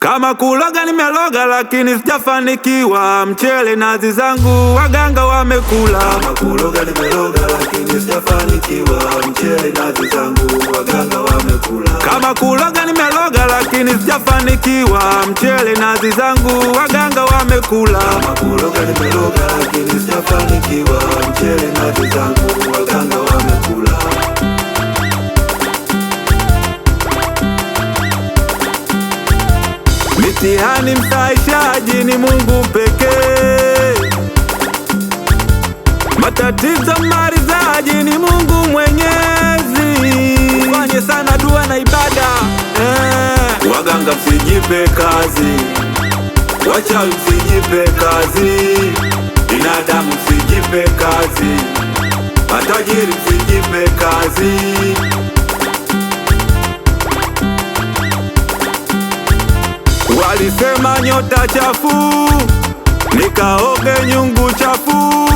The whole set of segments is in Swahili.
Kama kuloga nimeloga lakini sijafanikiwa, mchele nazi zangu waganga wamekula. Kama kuloga nimeloga lakini sijafanikiwa, mchele nazi zangu waganga wamekula. Kama kuloga nimeloga lakini sijafanikiwa, mchele nazi zangu waganga wamekula. Kama kuloga nimeloga lakini sijafanikiwa, mchele nazi zangu waganga wamekula. Mitihani msaishaji ni Mungu pekee, matatizo mmalizaji ni Mungu Mwenyezi. Ufanye sana dua na ibada. Waganga msijipe kazi, wachawi msijipe kazi, binadamu msijipe kazi, matajiri msijipe kazi. Walisema nyota chafu, nikaoge nyungu chafu,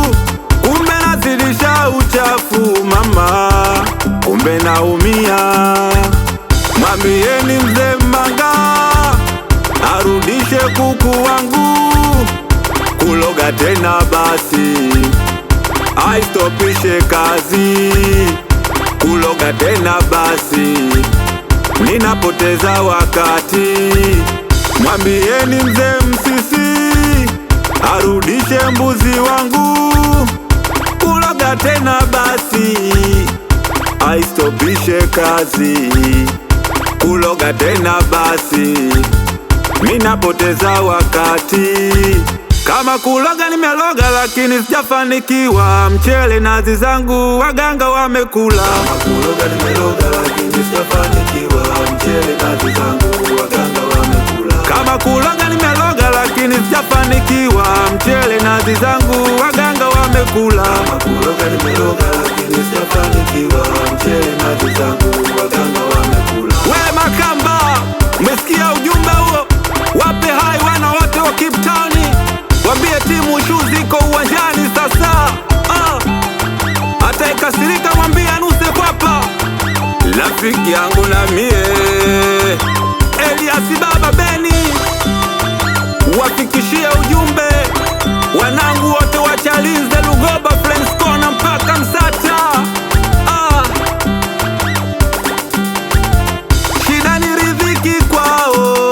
kumbe nazidisha uchafu mama, kumbe naumia. Mwambieni mzee Manga arudishe kuku wangu, kuloga tena basi aistopishe kazi, kuloga tena basi ninapoteza wakati. Mwambieni mzee Msisi arudishe mbuzi wangu, kuloga tena basi aistopishe kazi, kuloga tena basi ninapoteza wakati. Kama kuloga nimeloga lakini sijafanikiwa, mchele nazi zangu waganga wamekula. Kama kuloga nimeloga lakini sijafanikiwa, mchele nazi zangu waganga wamekula. Kama kuloga nimeloga lakini sijafanikiwa, mchele nazi zangu waganga wamekula. Kama kuloga nimeloga lakini sijafanikiwa, mchele nazi zangu waganga wamekula. We Makamba, umesikia ujumbe huo? Wape hai wana wote wa Cape Town, wambie timu shu ziko uwanjani sasa. Hata ikasirika mwambie anuse kwapa. Rafiki yangu na mie Elias Baba Beni, wafikishie ujumbe wanangu wote wa Chalinze, Lugoba, Friends Corner mpaka Msata. Shida ni riziki kwao,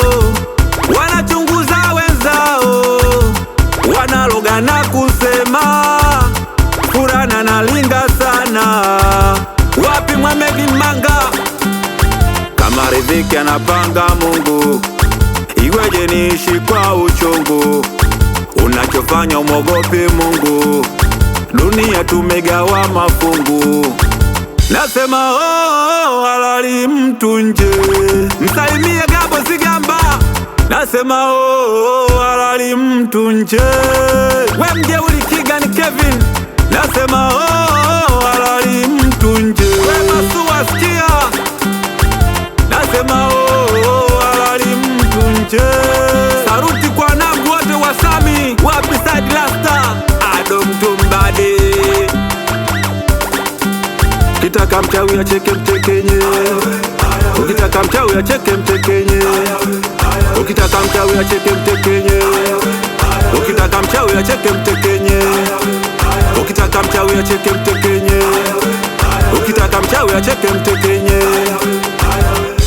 wanachunguza wenzao, wanaloga na kusema Furana na linga sana. Wapi Mohamed Manga? Kama riziki anapanga Mungu, iweje niishi kwa uchungu? Unachofanya umwogope Mungu, dunia tumegawa mafungu. Nasema halali mtu nje, msalimie Gabo Zigamba. Nasema halali mtu nje, we mjeuri Kigani Kevin. Nasema halali mtu nje, we Masua sikia. Nasema halali mtu nje. Saruti kwa nangu wote wa Sami, wapi Side Rasta, Ado Mtumbade. Ukitaka mchawi acheke mtekenye, ukitaka mchawi acheke mtekenye, ukitaka mchawi acheke mtekenye, ukitaka mchawi acheke mtekenye, ukitaka mchawi acheke mtekenye, ukitaka mchawi acheke mtekenye.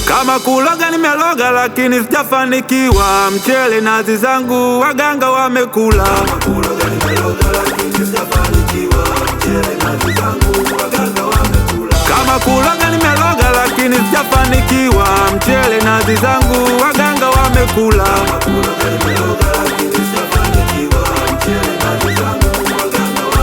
Kama kuloga nimeloga lakini sijafanikiwa, mchele nazi zangu waganga wamekula. Kama kuloga nimeloga lakini sijafanikiwa, mchele nazi zangu waganga wamekula. Kama kuloga nimeloga lakini sijafanikiwa, mchele nazi zangu waganga wamekula. Kama kuloga nimeloga lakini sijafanikiwa, mchele nazi zangu waganga wamekula.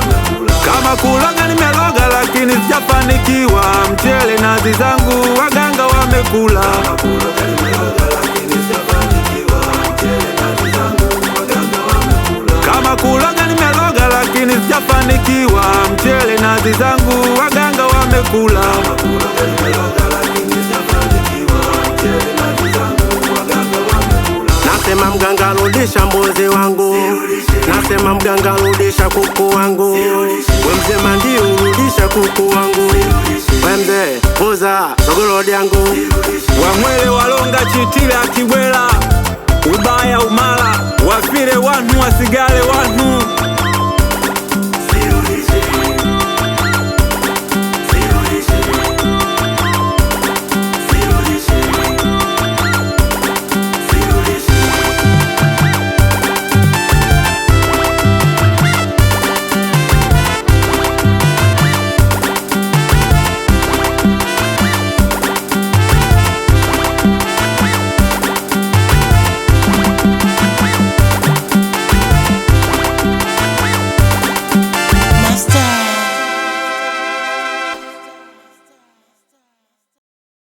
Kama kuloga nimeloga lakini sijafanikiwa, mchele nazi zangu waganga wamekula. Kama kuloga nimeloga lakini sijafanikiwa, mchele nazi zangu waganga wamekula. Kama kuloga nimeloga lakini sijafanikiwa, mchele nazi zangu waganga wamekula. Kama kuloga nimeloga lakini sijafanikiwa, mchele nazi zangu waganga wamekula. Nasema mganga rudisha mbuzi wangu, nasema mganga rudisha kuku wangu, we mzee Mandi urudisha kuku wangu, we mzee uza sogolodi yangu, Wamwele walonga chitila kibwela.